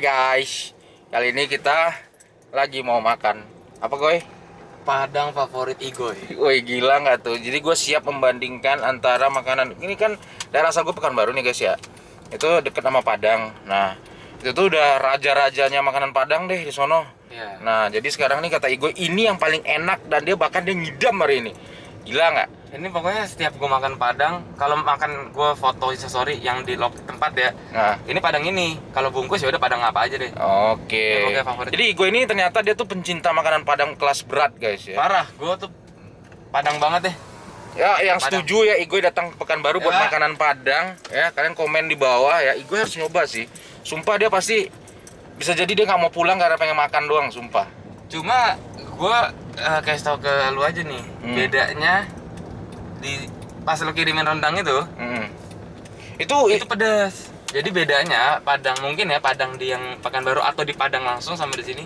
Guys, kali ini kita lagi mau makan apa Goy? Padang favorit Igoy. Woi gila nggak tuh? Jadi gue siap membandingkan antara makanan ini kan daerah asal gue Pekanbaru nih guys ya. Itu deket sama Padang. Nah itu tuh udah raja-rajanya makanan Padang deh di sono. Iya. Nah jadi sekarang nih kata Igoy ini yang paling enak dan dia bahkan dia ngidam hari ini. Gila nggak? Ini pokoknya setiap gue makan Padang, kalau makan gue foto instastory yang di tempat ya. Nah Ini Padang ini. Kalau bungkus ya udah Padang apa aja deh. oke. Ya, pokoknya favorit. Jadi Igoy ini ternyata dia tuh pencinta makanan Padang kelas berat guys ya. Parah, gue tuh Padang banget deh. Ya, yang Padang. setuju ya Igoy datang ke Pekanbaru buat Ya. makanan Padang ya. Kalian komen di bawah ya. Igoy harus nyoba sih. Sumpah dia pasti bisa jadi dia nggak mau pulang karena pengen makan doang, sumpah. Cuma gue kasih tau ke lu aja nih, bedanya di pas lu kirimin rendang itu Itu pedas. Jadi bedanya Padang mungkin ya Padang di yang Pekanbaru atau di Padang langsung sama di sini.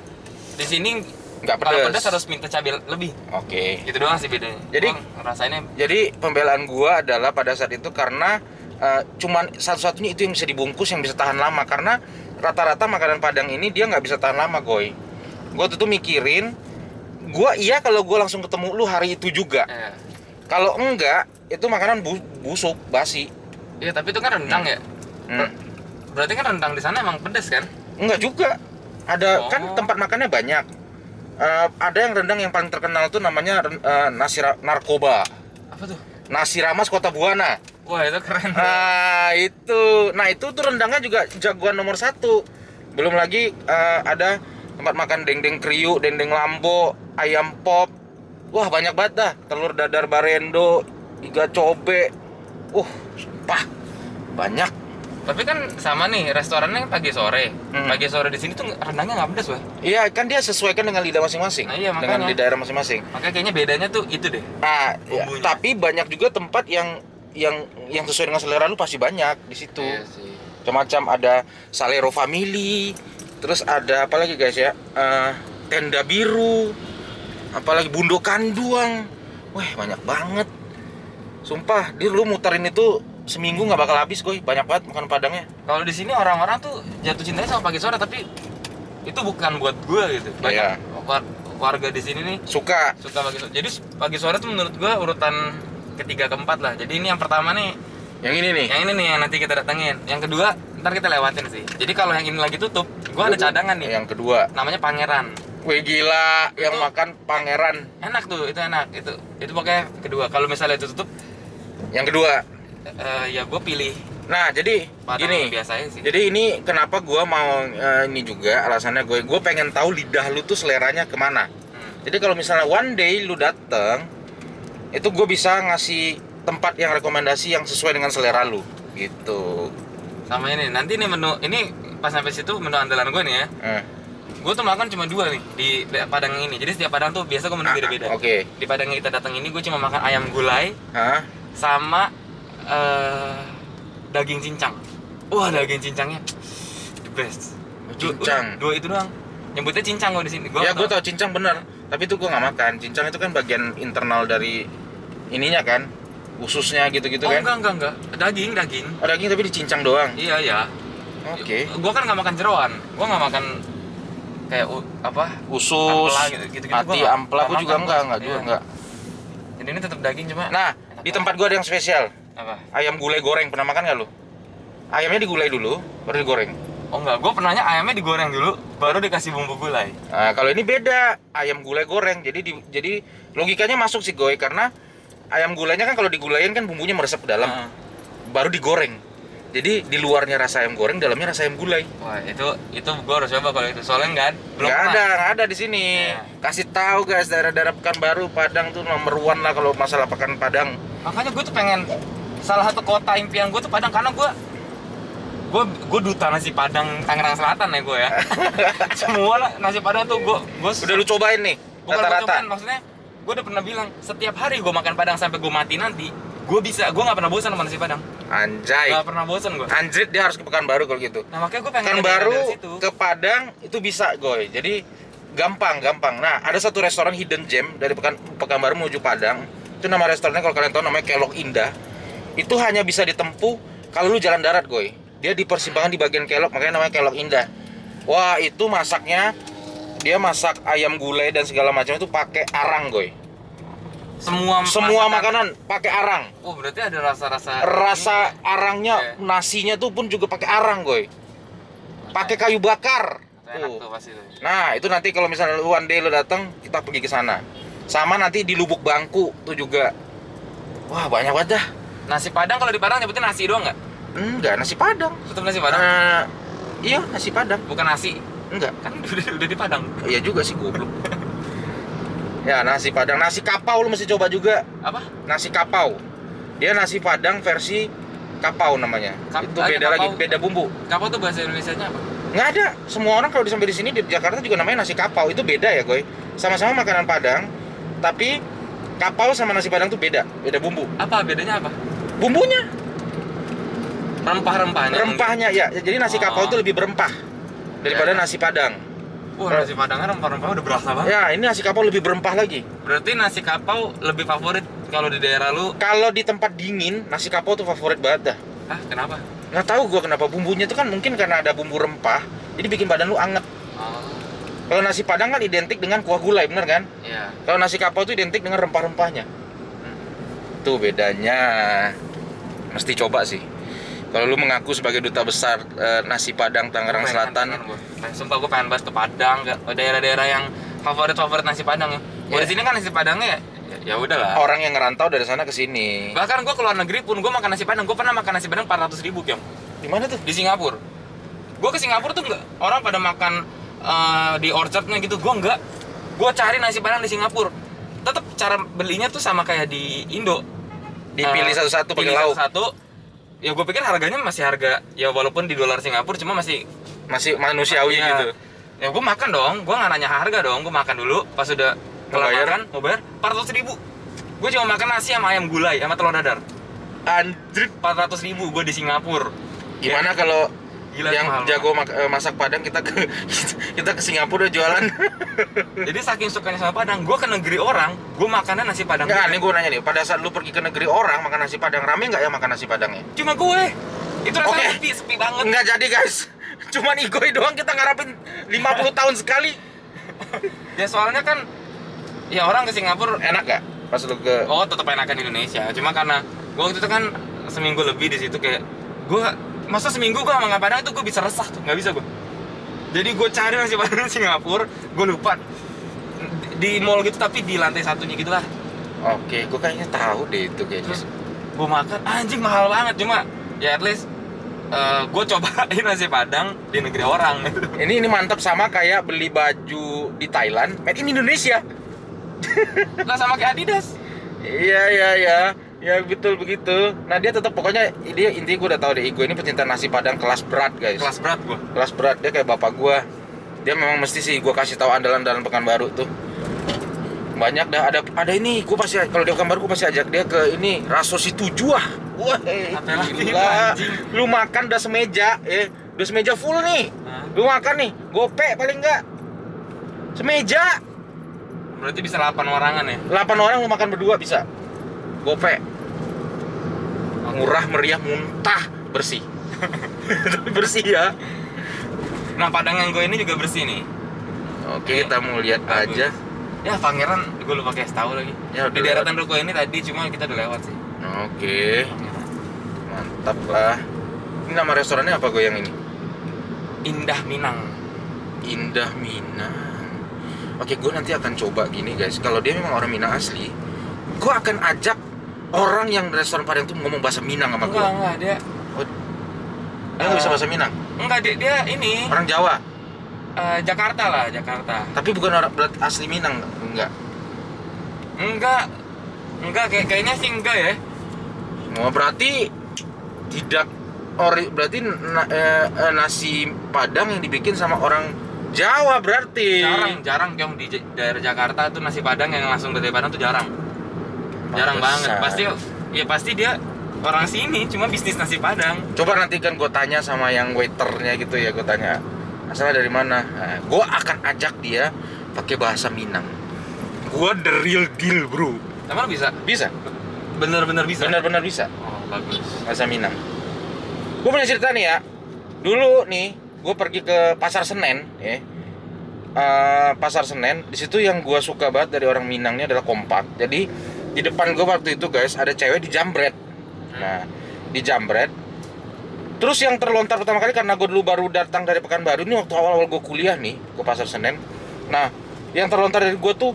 Di sini nggak kalau pedas. pedas harus minta cabai lebih. Oke. Gitu doang sih bedanya. Jadi- Gua ngerasainnya Jadi pembelaan gua adalah pada saat itu karena cuman satu-satunya itu yang bisa dibungkus yang bisa tahan lama karena rata-rata makanan Padang ini dia nggak bisa tahan lama, Goy. Gua tuh mikirin, gua iya kalau gua langsung ketemu lu hari itu juga. Kalau enggak, itu makanan busuk, basi. Iya, tapi itu kan rendang ya. Hmm. Berarti kan rendang di sana emang pedes kan? Enggak juga. Ada Oh. kan tempat makannya banyak. Ada yang rendang yang paling terkenal tuh namanya narkoba. Apa tuh? Nasi Ramas Kota Buana. Wah, itu keren. Nah itu tuh rendangnya juga jagoan nomor 1. Belum lagi ada tempat makan dendeng kriuk, dendeng lambo, ayam pop. Wah banyak banget dah. Telur dadar barendo, iga cobe. Sumpah banyak. Tapi kan sama nih, restorannya pagi sore. Hmm. Pagi sore di sini tuh rendangnya nggak pedes, wah. Iya kan dia sesuaikan dengan lidah masing-masing. Nah, iya, Dengan makanya. di daerah masing-masing. Makanya kayaknya bedanya tuh itu deh. Nah, ya, Bumbunya. tapi banyak juga tempat yang sesuai dengan selera lu pasti banyak di situ. Iya sih. Macam ada Salero Family, terus ada apa lagi guys ya? Tenda Biru, apalagi Bundo Kanduang. Wah, banyak banget. Sumpah, dia lu muterin itu seminggu nggak bakal habis, Goy. Banyak banget makan Padangnya. Kalau di sini orang-orang tuh jatuh cintanya sama pagi sore, tapi itu bukan buat gua gitu. Banyak Iya. warga di sini nih Suka. suka pagi sore. Jadi pagi sore tuh menurut gua urutan ketiga keempat lah. Jadi ini yang pertama nih, Yang ini nih. yang ini nih yang nanti kita datengin. Yang kedua ntar kita lewatin sih. Jadi kalau yang ini lagi tutup, gua ada cadangan nih. Yang kedua. Namanya Pangeran. Wih gila, yang Itu- makan pangeran. Enak tuh, itu enak. Itu pokoknya kedua. Kalau misalnya itu tutup, Yang kedua. ya gua pilih Nah, jadi Padang gini. biasa aja sih. Jadi ini kenapa gua mau ini juga alasannya gue pengen tahu lidah lu tuh seleranya kemana. Jadi kalau misalnya one day lu dateng, itu gue bisa ngasih tempat yang rekomendasi yang sesuai dengan selera lu, gitu. Sama ini, nanti nih menu ini pas sampai situ menu andalan gue nih ya. Gue tuh makan cuma 2 nih di Padang ini. Jadi setiap Padang tuh biasa gue menu beda-beda. Oke. Di Padang yang kita datang ini gue cuma makan ayam gulai Hah? sama daging cincang. Wah, daging cincangnya the best. Cincang. Dua itu doang. Nyebutnya cincang gue di sini. Ya gue tau cincang bener, tapi itu gue nggak makan. Cincang itu kan bagian internal dari ininya kan, ususnya gitu-gitu Oh, kan. enggak. Daging. Oh, daging tapi dicincang doang. Iya, ya. Oke. Gue kan nggak makan jeroan. Gue nggak makan kayak apa? Usus, Ampela gitu-gitu hati, gua nggak- ampela, gue nggak juga makan. enggak juga Iya. enggak. Jadi ini tetap daging cuma. Nah, di tempat gue ada yang spesial. Apa? Ayam gulai goreng, pernah makan nggak lu? Ayamnya digulai dulu, baru digoreng. Oh enggak, gue pernahnya ayamnya digoreng dulu, baru dikasih bumbu gulai. Nah, kalau ini beda, ayam gulai goreng. Jadi logikanya masuk sih Goy, karena ayam gulainya kan kalau digulain kan bumbunya meresap ke dalam, Heeh. baru digoreng. Jadi di luarnya rasa ayam goreng, dalamnya rasa ayam gulai. Wah, itu gue harus coba kalau itu. Soalnya belum Nggak ada di sini. Iya. Kasih tahu guys, daerah-daerah Pekanbaru, Padang tuh nomor 1 lah kalau masalah pekan Padang. Makanya gue tuh pengen salah satu kota impian gue tuh Padang karena gue duta nasi Padang Tangerang Selatan ya gue ya. Semua lah nasi Padang tuh gue Udah lu cobain nih, bukan gua rata-rata. cobain, maksudnya gue udah pernah bilang setiap hari gue makan Padang sampai gue mati nanti, gue nggak pernah bosan sama nasi Padang. Anjay. Nggak pernah bosan gue. Anjrit, dia harus ke Pekanbaru kalau gitu. Nah makanya gue pengen Pekanbaru dari situ. ke Padang itu bisa Goy. Jadi gampang. Nah, ada satu restoran hidden gem dari Pekanbaru menuju Padang. Itu nama restorannya kalau kalian tahu namanya Kelok Indah. Itu hanya bisa ditempuh kalau lu jalan darat Goy. Dia di persimpangan di bagian Kelok, makanya namanya Kelok Indah. Wah, itu masaknya dia masak ayam gulai dan segala macam itu pakai arang, Goy. Semua Makanan pakai arang. Oh, berarti ada rasa-rasa Rasa arangnya, Iya. nasinya tuh pun juga pakai arang, Goy. Pakai kayu bakar. enak Tuh. tuh pasti tuh. Nah, itu nanti kalau misalnya one day lo datang, kita pergi ke sana. Sama nanti di Lubuk Bangku tuh juga. Wah, banyak banget dah. Nasi Padang kalau di Padang nyebutin nasi doang nggak? Enggak, nasi Padang. Tetap nasi Padang. Iya, nasi Padang. Bukan nasi. Enggak. Kan udah di Padang. Iya juga sih, goblok. Ya, nasi Padang, nasi kapau lu mesti coba juga. Apa? Nasi kapau. Dia nasi Padang versi kapau namanya. Itu beda lagi, beda bumbu. Kapau tuh bahasa Indonesianya apa? Nggak ada. Semua orang kalau sampai di sini di Jakarta juga namanya nasi kapau. Itu beda ya, Goy. Sama-sama makanan Padang, tapi kapau sama nasi Padang tuh beda. Beda bumbu. Apa bedanya apa? Bumbunya, Rempah-rempahnya. rempahnya ya. Jadi nasi kapau itu lebih berempah daripada Ya. nasi Padang. Wah, nasi Padangnya rempah-rempah udah berasa banget. Ya, ini nasi kapau lebih berempah lagi. Berarti nasi kapau lebih favorit kalau di daerah lu. Kalau di tempat dingin, nasi kapau tuh favorit banget dah. Ah, kenapa? Nggak tahu gua kenapa, bumbunya tuh kan mungkin karena ada bumbu rempah, jadi bikin badan lu anget. Oh, Kalau nasi Padang kan identik dengan kuah gulai, bener kan? iya. Kalau nasi kapau tuh identik dengan rempah-rempahnya. Tuh bedanya. Mesti coba sih. Kalau lu mengaku sebagai duta besar nasi Padang Tangerang Gua pengen, Selatan, pengen gua. Sumpah gue pengen banget ke Padang, ke daerah-daerah yang favorit nasi Padang ya. Gua Iya. di sini kan nasi Padangnya ya udahlah. orang yang ngerantau dari sana ke sini. Bahkan gue keluar negeri pun gue makan nasi Padang. Gue pernah makan nasi Padang 400.000 Kyong. Di mana tuh? Di Singapura. Gue ke Singapura tuh nggak, orang pada makan di orchardnya gitu, gue nggak. Gue cari nasi Padang di Singapura. Tetap cara belinya tuh sama kayak di Indo. Dipilih satu-satu pakai Pilih lauk. satu-satu. Ya gue pikir harganya masih harga ya walaupun di dolar Singapura cuma masih Masih manusiawi iya. gitu. Ya gue makan dong, gue nggak nanya harga dong, gue makan dulu. Pas udah Mau kelar bayar? makan, mau bayar 400.000. Gue cuma makan nasi sama ayam gulai sama telur dadar. Anjir. 400.000 gue di Singapura. Gimana kalau Gila, yang mahal jago masak Padang kita ke Singapura jualan? Jadi saking sukanya sama Padang, gue ke negeri orang, gue makannya nasi Padang. Enggak, ini gue nanya nih, pada saat lu pergi ke negeri orang makan nasi Padang, rame nggak ya makan nasi Padangnya? Cuma gue. Itu rasanya Oke. sepi banget. Nggak jadi guys. Cuman igoi doang kita ngarapin 50 tahun sekali. Ya soalnya kan, ya orang ke Singapura, Enak gak? Pas lu ke... oh tetap enakan Indonesia. Cuma karena gue waktu itu kan seminggu lebih di situ kayak gue masa seminggu gue sama Padang itu gue bisa resah tuh, nggak bisa gue. Jadi gue cari nasi Padang di Singapura, gue lupa di mall gitu tapi di lantai satunya gitu lah. Oke, gue kayaknya tahu deh itu kayaknya. Terus gue makan, anjing mahal banget, cuma ya at least gue cobain nasi Padang di negeri orang gitu. Ini mantap, sama kayak beli baju di Thailand, made in Indonesia. Lah sama kayak Adidas. Iya. Ya betul begitu. Nah dia tetap pokoknya dia intinya gue udah tahu deh, Igo ini pecinta nasi Padang kelas berat guys. Kelas berat gue. Kelas berat, dia kayak bapak gue. Dia memang mesti sih gue kasih tahu andalan-andalan Pekanbaru tuh. Banyak dah, ada ini, gue pasti kalau di Pekanbaru gue pasti ajak dia ke ini Raso Si Tujuh. Wah, Apa lagi, gila. anjing? Lu makan udah semeja, udah semeja full nih. Hah? Lu makan nih, gope paling enggak semeja. Berarti bisa 8 orangan ya? 8 orang lu makan berdua bisa. Gope. Murah, meriah, muntah, bersih. Bersih ya. Nah Padang yang gue ini juga bersih nih. Oke, kita mau lihat Bagus. aja. Ya Pangeran, gue lupa kayak tahu lagi. Ya, Di udah deretan ruko ini tadi cuma kita udah lewat sih. Oke, mantap lah. Ini nama restorannya apa gue yang ini? Indah Minang. Indah Minang. Oke, gue nanti akan coba gini guys. Kalau dia memang orang Minang asli, gue akan ajak orang yang restoran Padang tuh ngomong bahasa Minang sama gue. Enggak dia. Oh, dia nggak bisa bahasa Minang. Enggak dia ini Orang Jawa. Jakarta lah, Jakarta. Tapi bukan orang berarti asli Minang, enggak. Enggak kayaknya sih enggak ya. Oh, berarti tidak berarti nasi Padang yang dibikin sama orang Jawa berarti. Jarang Kyong di daerah Jakarta tuh nasi Padang yang langsung dari Padang tuh jarang. Jarang banget. Pantesan. Pasti dia orang sini cuma bisnis nasi Padang. Coba nanti kan gue tanya sama yang waiternya gitu ya, gue tanya asalnya dari mana. Nah, gue akan ajak dia pakai bahasa Minang. Gue the real deal bro. Emang bisa? Bisa, Bener-bener bisa? benar-benar bisa Oh bagus. bahasa Minang. Gue punya cerita nih ya. Dulu nih gue pergi ke Pasar Senen, ya. Pasar Senen, di situ yang gue suka banget dari orang Minangnya adalah kompak. Jadi di depan gue waktu itu guys ada cewek dijambret. Nah, dijambret. Terus yang terlontar pertama kali karena gue dulu baru datang dari Pekanbaru ini waktu awal-awal gue kuliah nih ke Pasar Senen. Nah, yang terlontar dari gue tuh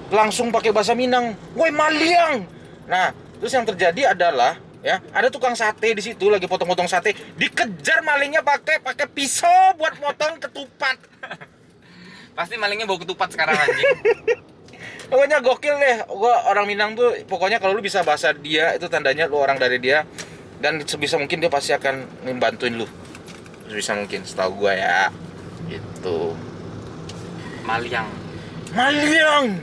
langsung pakai bahasa Minang, "Woi maliang." Nah, terus yang terjadi adalah ya ada tukang sate di situ lagi potong-potong sate, dikejar malingnya pakai pisau buat potong ketupat. Pasti malingnya bawa ketupat sekarang anjing. Pokoknya gokil deh. Gua orang Minang tuh pokoknya kalau lu bisa bahasa dia itu tandanya lu orang dari dia, dan sebisa mungkin dia pasti akan ngebantuin lu. Sebisa mungkin setahu gua ya. Gitu. Maliang. Maliang.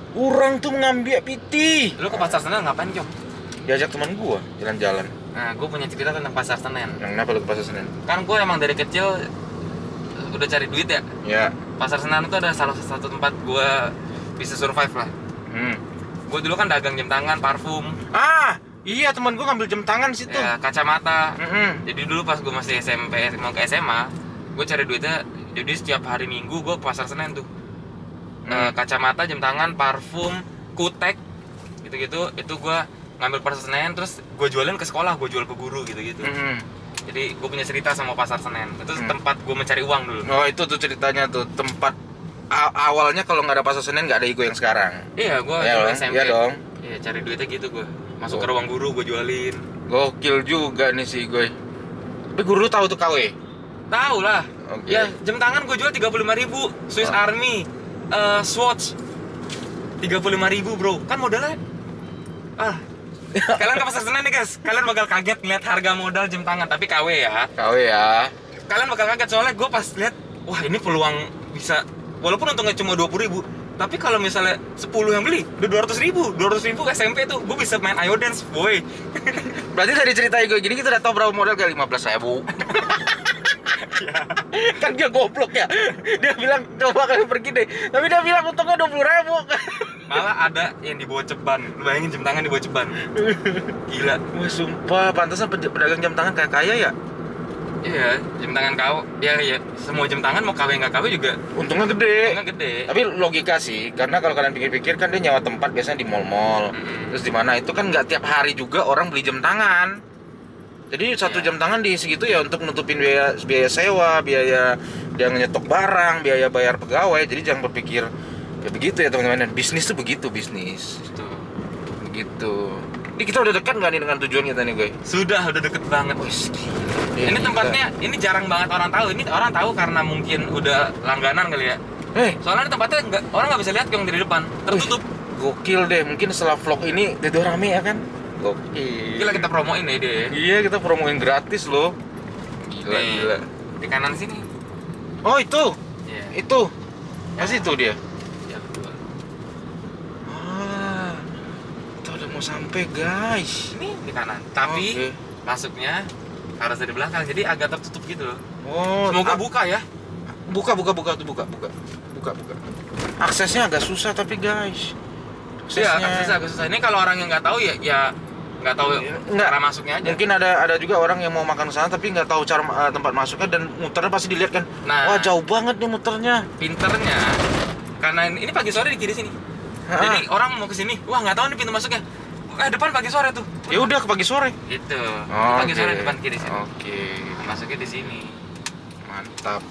Orang tuh ngambil piti. Lu ke Pasar Senen ngapain, Cok? Diajak teman gua jalan-jalan. Nah, gue punya cerita tentang Pasar Senen. Yang kenapa lu ke Pasar Senen? Kan gue emang dari kecil udah cari duit ya. Ya. Pasar Senen itu ada salah satu tempat gue bisa survive lah. Gue dulu kan dagang jam tangan, parfum, Iya, teman gua ngambil jam tangan situ. ya, kacamata. Mm-mm. Jadi dulu pas gue masih SMP mau ke SMA, gue cari duitnya. Jadi setiap hari Minggu gue ke Pasar Senen tuh. Kacamata, jam tangan, parfum, kutek, gitu-gitu. Itu gue ngambil Pasar Senen, terus gue jualin ke sekolah, gue jual ke guru gitu-gitu. Jadi gue punya cerita sama Pasar Senen. Itu tempat gue mencari uang dulu. Oh, itu tuh ceritanya tuh tempat awalnya kalau nggak ada Pasar Senen nggak ada Igo yang sekarang. Iya, gue Iya dulu dong, SMP. iya dong. Iya, cari duitnya gitu gue. Masuk ke ruang guru, gue jualin. Gokil juga nih si Igo. Tapi guru tahu tuh KW. Tahu lah. Oke. Ya, jam tangan gue jual 35.000. Swiss Army, Swatch 35.000 bro. Kan modalnya kalian ke Pasar Senen nih guys, kalian bakal kaget ngeliat harga modal jam tangan, tapi KW ya. KW ya. Kalian bakal kaget soalnya gue pas lihat, wah ini peluang bisa, walaupun untungnya cuma 20.000, tapi kalau misalnya 10 yang beli udah 200.000 SMP tuh gue bisa main Ayo Dance boy. Berarti dari cerita Igo gini kita udah tahu berapa modal kayak 15.000. Kan dia goblok ya. Dia bilang coba kalian pergi deh. Tapi dia bilang untungnya 20.000. Malah ada yang dibawa ceban. Lu bayangin jam tangan dibawa ceban. Gila. Wah sumpah, pantesan pedagang jam tangan kayak kaya ya. Iya, jam tangan kau. Ya, semua jam tangan mau KW nggak KW juga Untungnya gede. untungnya gede. Tapi logika sih, karena kalau kalian pikir-pikir kan dia nyawa tempat biasanya di mall-mall. Terus di mana itu kan nggak tiap hari juga orang beli jam tangan. Jadi satu Iya. jam tangan di segitu ya untuk nutupin biaya sewa, biaya dia nyetok barang, biaya bayar pegawai. Jadi jangan berpikir kayak begitu ya teman-teman. Dan bisnis tuh begitu bisnis. Gitu. Begitu. Ini kita udah dekat nggak nih dengan tujuan kita nih, gue? Sudah udah deket banget. Wih, Ini tempatnya, ini jarang banget orang tahu. Ini orang tahu karena mungkin udah langganan kali ya. Soalnya ini tempatnya orang nggak bisa lihat yang dari depan, tertutup. Gokil deh. Mungkin setelah vlog ini itu rame ya kan? Gokil. Gila kita promoin ya dia. Iya, kita promoin gratis loh. Gila, Nih, gila. Di kanan sini. Oh, itu. Iya. Itu. Masih itu dia. Ya betul. Kita udah mau sampai, guys. Ini di kanan. Tapi Oke. masuknya harus dari belakang. Jadi agak tertutup gitu loh. Oh, Semoga buka ya. buka tuh buka. Aksesnya agak susah tapi, guys. Iya, aksesnya agak susah. Ini kalau orang yang nggak tahu ya nggak tahu Nggak. cara masuknya aja. Mungkin ada juga orang yang mau makan ke sana tapi nggak tahu cara tempat masuknya, dan muternya pasti dilihat kan. Nah. Wah, jauh banget nih muternya. Pinternya karena ini pagi sore di kiri sini. Jadi orang mau ke sini, wah nggak tahu nih pintu masuknya. Depan pagi sore tuh. Ya udah ke pagi sore. Gitu. Oh, Pagi oke. sore depan kiri sini. Oke. Masuknya di sini. Mantap.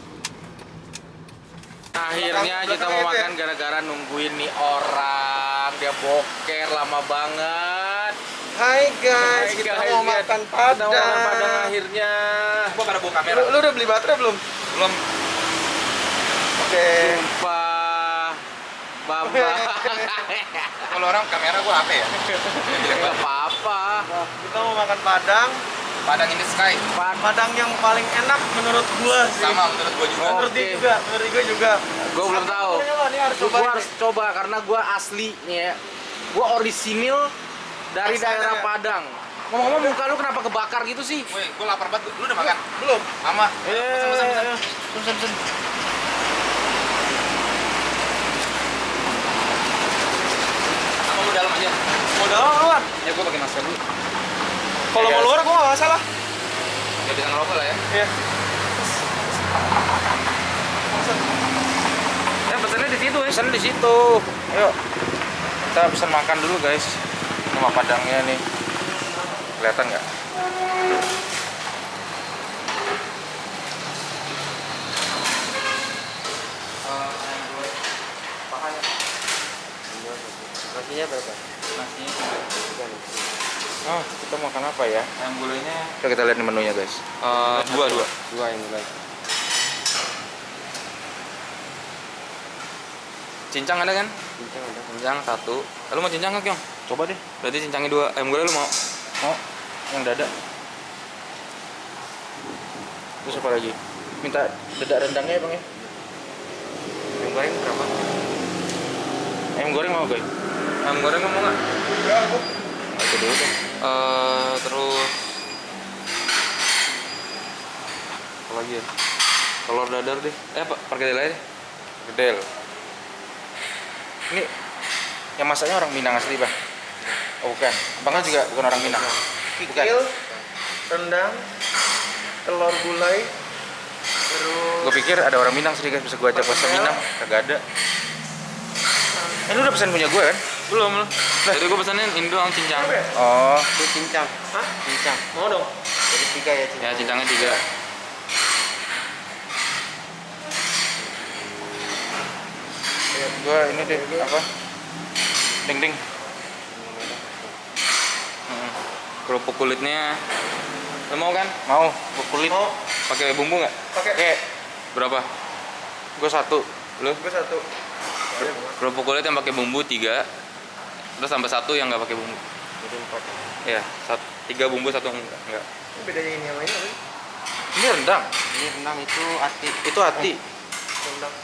Akhirnya kita mau makan gara-gara nungguin nih orang. Dia boker lama banget. Hai guys, Hai, kita guys, mau lihat. makan Kita mau makan padang padang. akhirnya. Gua pada bawa kamera. Lu udah beli baterai belum? Belum. Oke. Sumpah. Bamba. Kalau orang kamera gua apa ya? Gak apa-apa. Nah, kita mau makan padang. Padang in the sky. Padang yang paling enak menurut gua sih. Sama menurut gua juga. Menurut dia Oke. juga, menurut gua juga. Gue belum tahu. Ini harus coba. Gue harus coba karena gue asli nih ya. Gue orisinil dari Asalnya daerah ya? Padang. Ngomong-ngomong muka lu kenapa kebakar gitu sih? Woi, gua lapar banget. Lu udah makan? Belum. Sama. Pesan. Pesen. Sama lu dalam aja. Mau dalam luar. Ya gua pakai masker dulu. Kalau Iya. mau luar gua nggak masalah. Ya bisa ngerokok lah ya. Iya. Ya pesannya di situ ya. Pesan di situ. Ayo. Kita pesan makan dulu, guys. Nama Padangnya nih. Kelihatan nggak? Nasinya berapa? Nasinya Oh, kita makan apa ya? ayam gulainya Coba kita lihat di menunya, guys. dua. Dua yang mulai. Cincang ada kan? Cincang ada. Cincang satu. Lu mau cincang nggak, Kyong? Coba deh. Berarti cincangnya dua. Ayam gulai lu mau? Mau yang dada. Terus apa lagi? Minta dada rendangnya ya, Bang ya? Yang goreng berapa? Ayam goreng mau, guys? Ayam goreng mau nggak? Nah, itu dulu deh. Terus apa lagi ya? Telur dadar deh. Perkedel aja deh. Gedel. Ini yang masaknya orang Minang asli, Bang? Oh, bukan. Abang kan juga bukan orang Minang. Kikil, rendang, telur gulai, terus Gue pikir ada orang Minang sih, guys. Bisa gue ajak bahasa Minang. Kagak ada. Ini udah pesan punya gue kan? Belum. Jadi gue pesanin Indo sama cincang. Oh, itu cincang. Hah? Cincang. Mau dong? Jadi 3 ya cincang. Ya cincangnya 3. gue ini deh apa? Ding. Kerupuk kulitnya. Lo mau kan? Mau kulit? Mau? Pakai bumbu nggak? Pakai. Berapa? Gue satu. Lo? Gue satu. Kerupuk kulit yang pakai bumbu 3. Terus tambah 1 yang nggak pakai bumbu. Jadi 4. Ya, 3 bumbu 1 enggak. Ini bedanya ini sama ini apa? Ini rendang. Ini rendang itu ati. Itu hati. Rendang.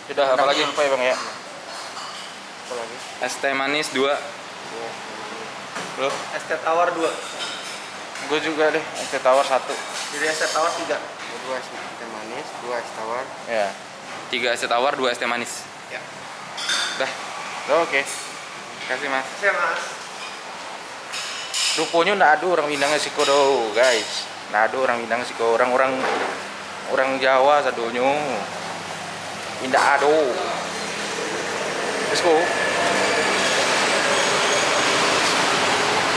Sudah apa lagi lupa ya, Bang ya? Apa lagi? Es teh manis 2. Iya. Lo? Es teh tawar 2. Gue juga deh. Es teh tawar 1. Jadi es teh tawar 3. 2 es teh manis, 2 es tawar. Ya. 3 es teh tawar, 2 es teh manis. Ya. Dah, Oke. kasih Mas. Saya Mas. Rupanya ndak ada orang Minang sih kodo, guys. Ndak ada orang Minang sih kodo. Orang Jawa sadonyo. Indah ada. Let's go.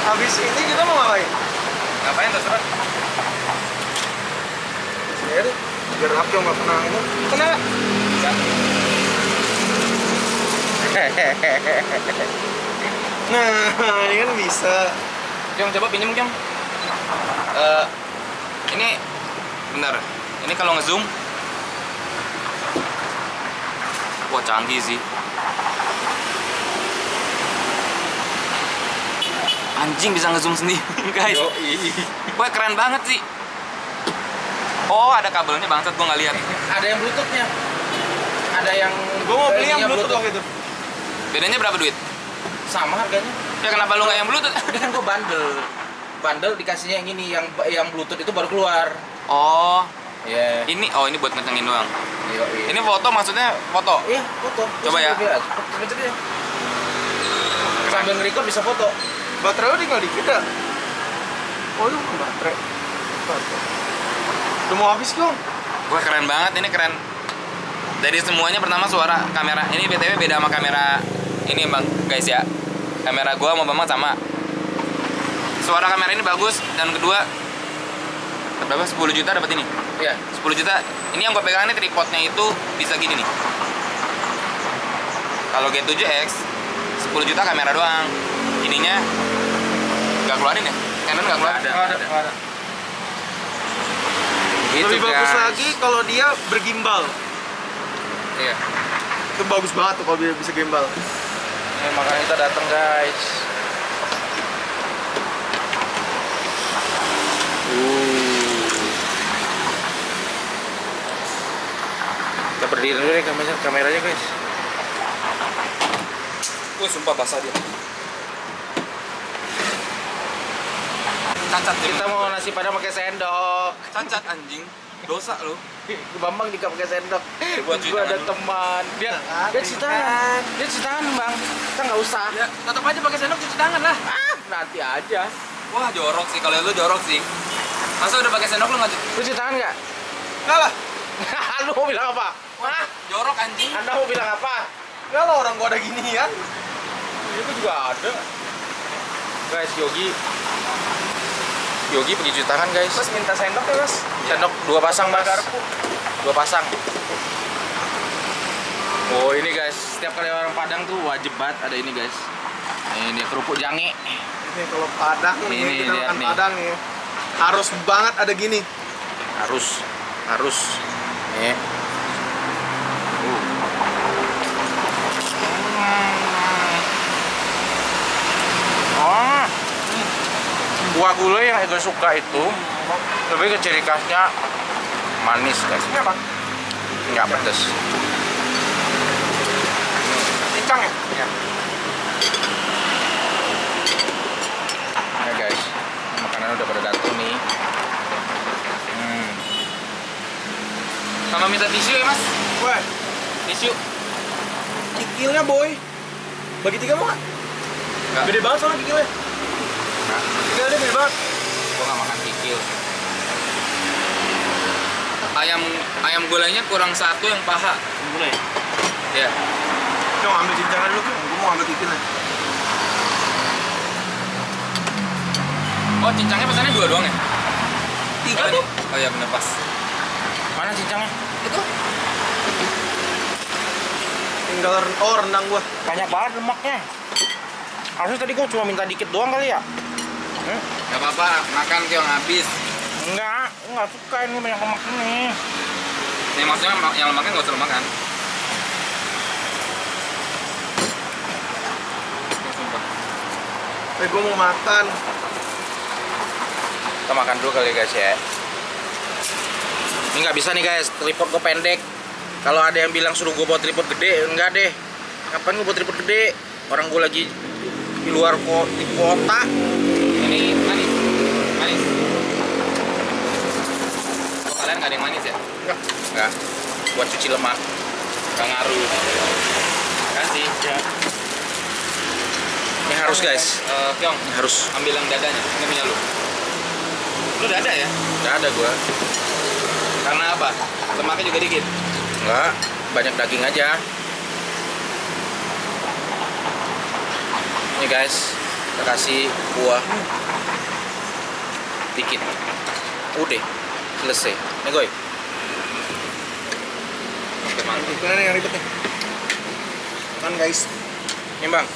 Habis ini kita mau ngapain? Ngapain terserah? Sini biar aku yang nggak pernah ini. Kena. Nah, ini kan bisa. Kyong, coba pinjem Kyong. Ini bentar. Ini kalau ngezoom. Wah, canggih sih. Anjing bisa ngezoom sendiri, guys. Wah, keren banget sih. Oh, ada kabelnya bangsat, gua nggak lihat. Ada yang Bluetooth-nya. Ada yang Gue mau beli yang ininya Bluetooth waktu itu. Bedanya berapa duit? Sama harganya. Ya kenapa lu nggak yang Bluetooth? Ini kan gue bundle dikasihnya yang ini yang Bluetooth itu baru keluar. Oh, Iya. ini buat ngecengin doang. Iya. Ini foto maksudnya foto. Iya, foto. Coba ya. Coba ya. Sambil nge-record bisa foto. Baterai lu tinggal dikit ya? Oh, itu bukan baterai. Udah mau habis dong. Wah, keren banget, ini keren. Dari semuanya pertama suara kamera. Ini BTW beda sama kamera ini Bang, guys ya. Kamera gua sama Bambang sama. Suara kamera ini bagus dan kedua berapa? 10 juta dapat ini. Iya. 10 juta. Ini yang gua pegang ini tripodnya itu bisa gini nih. Kalau G7X 10 juta kamera doang. Ininya nggak keluarin ya? Canon nggak keluarin? Ada. Gitu, Lebih bagus guys. lagi kalau dia bergimbal. Iya. Itu bagus banget tuh kalau dia bisa gimbal. Ini makanya kita datang, guys. Kita berdiri dulu deh kameranya, guys. Wih, sumpah basah dia. Cacat Kita mau nasi padang pakai sendok. cacat anjing. Dosa lu. Bambang juga pakai sendok. Buat cuci Gua ada tangan. teman. Dia cuci tangan. Dia cuci tangan, Bang. Kita nggak usah. Ya, tetap aja pakai sendok cuci tangan lah. Nanti aja. Wah, jorok sih. Kalau lu jorok sih. Masa udah pakai sendok lu nggak cuci? Lu cuci tangan nggak? Enggak lah. Lu mau bilang apa? Wah, jorok anjing. Anda mau bilang apa? Enggak lah, orang gua ada ginian. Ini gua juga ada. Guys, Yogi pergi cuci tangan, guys. Mas minta sendok ya, Mas? Sendok 2 pasang, Mas. Garpu. 2 pasang. Oh, ini guys, setiap kali orang Padang tuh wajib banget ada ini, guys. Ini kerupuk jange. Ini kalau Padang nih, Ini kita lihat makan nih. Padang nih. Harus banget ada gini. Harus. Nih. Oh. Kuah gulai yang gue suka itu lebih ke ciri khasnya manis, guys. Ini apa? Nggak pedes. Cincang ya? Ya. Nah, guys, makanan udah pada datang nih. Sama minta tisu ya, Mas? Wah, Tisu. kikilnya boy. Bagi 3 mau nggak? Nggak. Gede banget soalnya kikilnya. Nah, Kikilnya gede banget. Gua nggak makan kikil. Ayam gulainya kurang 1 yang paha. Mulai. Ya. Coba ambil cincangan dulu, gue mau ambil kikilnya. Oh, cincangnya pesannya 2 doang ya? 3 Oh, tuh. Oh iya bener pas. mana cincangnya? Itu Tinggal rendang gua. Banyak banget lemaknya. Harusnya tadi gue cuma minta dikit doang kali ya? nggak apa-apa, makan yang habis. Enggak suka ini banyak lemak ini. Nih maksudnya yang lemaknya nggak usah lu makan. Sumpah. Gue mau makan. Kita makan dulu kali guys ya. Ini nggak bisa nih guys, tripod gue pendek. Kalau ada yang bilang suruh gue bawa tripod gede, enggak deh. Kapan gue bawa tripod gede? Orang gue lagi di luar di kota. Ini manis. Oh, kalian nggak ada yang manis ya? Enggak. Buat cuci lemak. Nggak ngaruh. Kasih. Ya. Ini harus guys. Pyong, Ini harus. ambil yang dadanya. Ini punya lu. Lu dada ya? Enggak ada gue. Karena apa? Lemaknya juga dikit. Enggak. Banyak daging aja. Ini guys. Kita kasih kuah dikit. Udah. Selesai. Nih goy. Oke, mantap. Kikilnya nih yang ribet nih. Makan guys. Nih bang.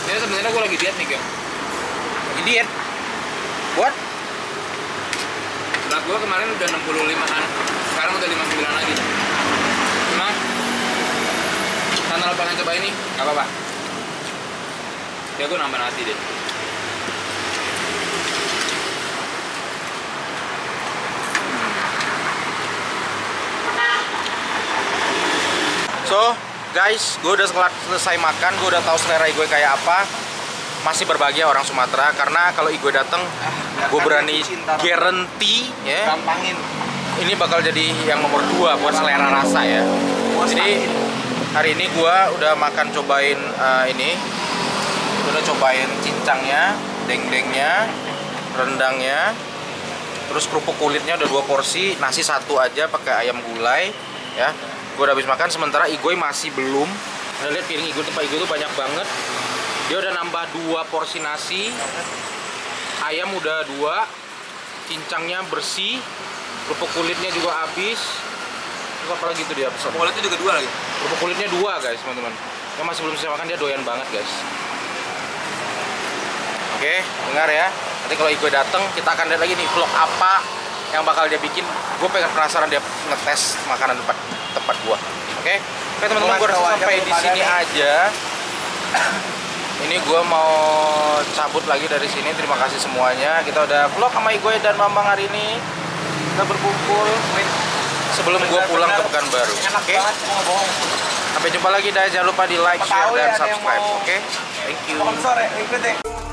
Jadi sebenarnya gue lagi diet nih, Gyong. Lagi diet. Buat? Berat gue kemarin udah 65-an. Sekarang udah 59 lagi. Cuma karena lo pengen coba ini, nggak apa-apa. Ya gue nambah nasi deh. So, guys, gue udah selesai makan, gue udah tahu selera gue kayak apa. Masih berbahagia orang Sumatera karena kalau gue dateng, gue berani guarantee ya. Gampangin. Ini bakal jadi yang nomor 2 buat selera rasa ya. Jadi hari ini gue udah makan cobain ini udah cobain cincangnya, dendengnya, rendangnya, terus kerupuk kulitnya udah 2 porsi, nasi 1 aja pakai ayam gulai, ya. Gue udah habis makan, sementara Igoy masih belum. Udah lihat piring Igoy, tempat Igoy itu banyak banget. Dia udah nambah 2 porsi nasi, ayam udah 2, cincangnya bersih, kerupuk kulitnya juga habis. Terus apa lagi tuh dia pesan? Kulitnya juga 2 lagi. Kerupuk kulitnya 2 guys, teman-teman. Yang masih belum saya makan, dia doyan banget guys. Oke, dengar ya. Nanti kalau Igoy dateng, kita akan lihat lagi nih vlog apa yang bakal dia bikin. Gue pengen penasaran dia ngetes makanan tempat gua. Oke, teman-teman, gue rasa sampai di sini aja. Ini gue mau cabut lagi dari sini. Terima kasih semuanya. Kita udah vlog sama Igoy dan Mamang hari ini. Kita berkumpul sebelum gue pulang ke Pekanbaru. Oke. Sampai jumpa lagi, dan jangan lupa di like, share, dan subscribe. Oke. Thank you.